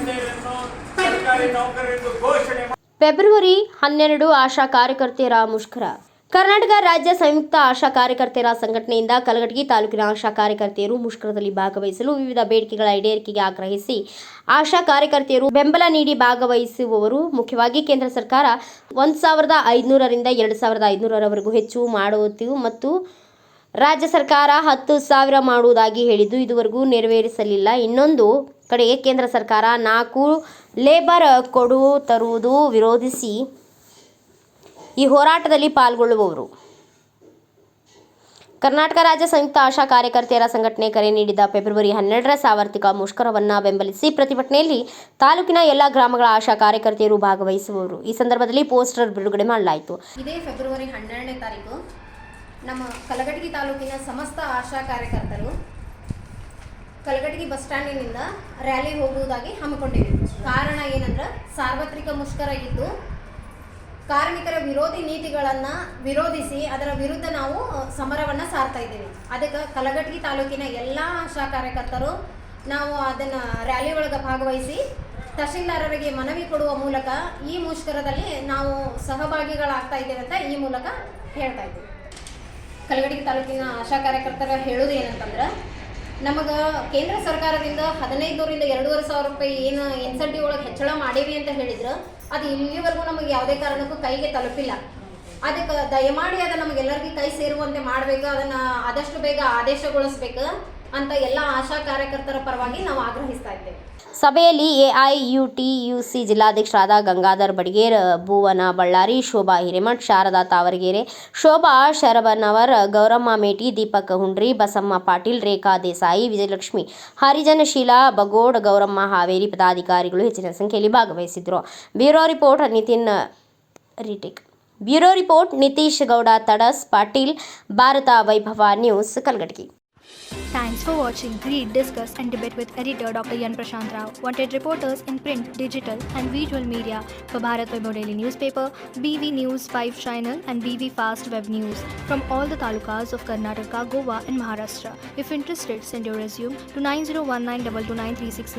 ಮಹಿಳೆಯರನ್ನು ಸರ್ಕಾರಿ ನೌಕರರೆಂದು ಘೋಷಣೆ ಫೆಬ್ರವರಿ 12 ಆಶಾ ಕಾರ್ಯಕರ್ತೆಯರ ಮುಷ್ಕರ. ಕರ್ನಾಟಕ ರಾಜ್ಯ ಸಂಯುಕ್ತ ಆಶಾ ಕಾರ್ಯಕರ್ತೆಯರ ಸಂಘಟನೆಯಿಂದ ಕಲಘಟಗಿ ತಾಲೂಕಿನ ಆಶಾ ಕಾರ್ಯಕರ್ತೆಯರು ಮುಷ್ಕರದಲ್ಲಿ ಭಾಗವಹಿಸಲು ವಿವಿಧ ಬೇಡಿಕೆಗಳ ಈಡೇರಿಕೆಗೆ ಆಗ್ರಹಿಸಿ ಆಶಾ ಕಾರ್ಯಕರ್ತೆಯರು ಬೆಂಬಲ ನೀಡಿ ಭಾಗವಹಿಸುವವರು ಮುಖ್ಯವಾಗಿ ಕೇಂದ್ರ ಸರ್ಕಾರ 1,500 ರಿಂದ 2,500 ರವರೆಗೂ ಹೆಚ್ಚು ಮಾಡುವುದು ಮತ್ತು ರಾಜ್ಯ ಸರ್ಕಾರ 10,000 ಮಾಡುವುದಾಗಿ ಹೇಳಿದ್ದು ಇದುವರೆಗೂ ನೆರವೇರಿಸಲಿಲ್ಲ. ಇನ್ನೊಂದು ಕಡೆಗೆ ಕೇಂದ್ರ ಸರ್ಕಾರ 4 ಲೇಬರ್ ಕೊಡು ತರುವುದು ವಿರೋಧಿಸಿ ಈ ಹೋರಾಟದಲ್ಲಿ ಪಾಲ್ಗೊಳ್ಳುವವರು. ಕರ್ನಾಟಕ ರಾಜ್ಯ ಸಂಯುಕ್ತ ಆಶಾ ಕಾರ್ಯಕರ್ತೆಯರ ಸಂಘಟನೆ ಕರೆ ನೀಡಿದ ಫೆಬ್ರವರಿ 12ರ ಸಾರ್ವತ್ರಿಕ ಮುಷ್ಕರವನ್ನು ಬೆಂಬಲಿಸಿ ಪ್ರತಿಭಟನೆಯಲ್ಲಿ ತಾಲೂಕಿನ ಎಲ್ಲ ಗ್ರಾಮಗಳ ಆಶಾ ಕಾರ್ಯಕರ್ತೆಯರು ಭಾಗವಹಿಸುವವರು. ಈ ಸಂದರ್ಭದಲ್ಲಿ ಪೋಸ್ಟರ್ ಬಿಡುಗಡೆ ಮಾಡಲಾಯಿತು. ಇದೇ ಫೆಬ್ರವರಿ 12ನೇ ತಾರೀಕು ನಮ್ಮ ಕಲಘಟಗಿ ತಾಲೂಕಿನ ಸಮಸ್ತ ಆಶಾ ಕಾರ್ಯಕರ್ತರು ಕಲಘಟಗಿ ಬಸ್ ಸ್ಟ್ಯಾಂಡಿನಿಂದ ರ್ಯಾಲಿ ಹೋಗುವುದಾಗಿ ಹಮ್ಮಿಕೊಂಡಿದ್ದೀವಿ. ಕಾರಣ ಏನಂದ್ರೆ ಸಾರ್ವತ್ರಿಕ ಮುಷ್ಕರ ಇದ್ದು ಕಾರ್ಮಿಕರ ವಿರೋಧಿ ನೀತಿಗಳನ್ನು ವಿರೋಧಿಸಿ ಅದರ ವಿರುದ್ಧ ನಾವು ಸಮರವನ್ನು ಸಾರ್ತಾ ಇದ್ದೀವಿ. ಅದಕ್ಕೆ ಕಲಘಟಗಿ ತಾಲೂಕಿನ ಎಲ್ಲ ಆಶಾ ಕಾರ್ಯಕರ್ತರು ನಾವು ಅದನ್ನು ರ್ಯಾಲಿ ಒಳಗೆ ಭಾಗವಹಿಸಿ ತಹಶೀಲ್ದಾರರಿಗೆ ಮನವಿ ಕೊಡುವ ಮೂಲಕ ಈ ಮುಷ್ಕರದಲ್ಲಿ ನಾವು ಸಹಭಾಗಿಗಳಾಗ್ತಾ ಇದ್ದೇವೆ ಅಂತ ಈ ಮೂಲಕ ಹೇಳ್ತಾ ಇದ್ದೀವಿ. ಕಲಘಟಗಿ ತಾಲೂಕಿನ ಆಶಾ ಕಾರ್ಯಕರ್ತರ ಹೇಳೋದು ಏನಂತಂದ್ರೆ, ನಮಗೆ ಕೇಂದ್ರ ಸರ್ಕಾರದಿಂದ 1,500 ರಿಂದ 2,500 ರೂಪಾಯಿ ಏನು ಇನ್ಸೆಂಟಿವ್ ಒಳಗೆ ಹೆಚ್ಚಳ ಮಾಡೀವಿ ಅಂತ ಹೇಳಿದ್ರು, ಅದು ಇಲ್ಲಿವರೆಗೂ ನಮಗೆ ಯಾವುದೇ ಕಾರಣಕ್ಕೂ ಕೈಗೆ ತಲುಪಿಲ್ಲ. ಅದಕ್ಕೆ ದಯಮಾಡಿ ಅದು ನಮಗೆಲ್ಲರಿಗೂ ಕೈ ಸೇರುವಂತೆ ಮಾಡಬೇಕು, ಅದನ್ನು ಆದಷ್ಟು ಬೇಗ ಆದೇಶಗೊಳಿಸಬೇಕು ಅಂತ ಎಲ್ಲ ಆಶಾ ಕಾರ್ಯಕರ್ತರ ಪರವಾಗಿ ನಾವು ಆಗ್ರಹಿಸ್ತಾ ಇದ್ದೇವೆ. ಸಭೆಯಲ್ಲಿ ಎಐಯುಟಿಯುಸಿ ಜಿಲ್ಲಾಧ್ಯಕ್ಷರಾದ ಗಂಗಾಧರ್ ಬಡಿಗೇರ್, ಭುವನ ಬಳ್ಳಾರಿ, ಶೋಭಾ ಹಿರೇಮಠ್, ಶಾರದಾ ತಾವರಗೆರೆ, ಶೋಭಾ ಶರಬನವರ್, ಗೌರಮ್ಮ ಮೇಟಿ, ದೀಪಕ್ ಹುಂಡ್ರಿ, ಬಸಮ್ಮ ಪಾಟೀಲ್, ರೇಖಾ ದೇಸಾಯಿ, ವಿಜಯಲಕ್ಷ್ಮಿ ಹರಿಜನ್, ಶೀಲಾ ಬಗೋಡ್, ಗೌರಮ್ಮ ಹಾವೇರಿ ಪದಾಧಿಕಾರಿಗಳು ಹೆಚ್ಚಿನ ಸಂಖ್ಯೆಯಲ್ಲಿ ಭಾಗವಹಿಸಿದ್ದರು. ಬ್ಯೂರೋ ರಿಪೋರ್ಟ್ ನಿತೀಶ್ ಗೌಡ ತಡಸ್, ಪಾಟೀಲ್, ಭಾರತ ವೈಭವ news, Kalghatgi. Thanks for watching. Read, discuss and debate with editor Dr. Yan Prashant Rao. Wanted reporters in print, digital and visual media for Bharat Vaibhav Daily Newspaper, BV News 5 Channel and BV Fast Web News from all the talukas of Karnataka, Goa and Maharashtra. If interested, send your resume to 9019229369.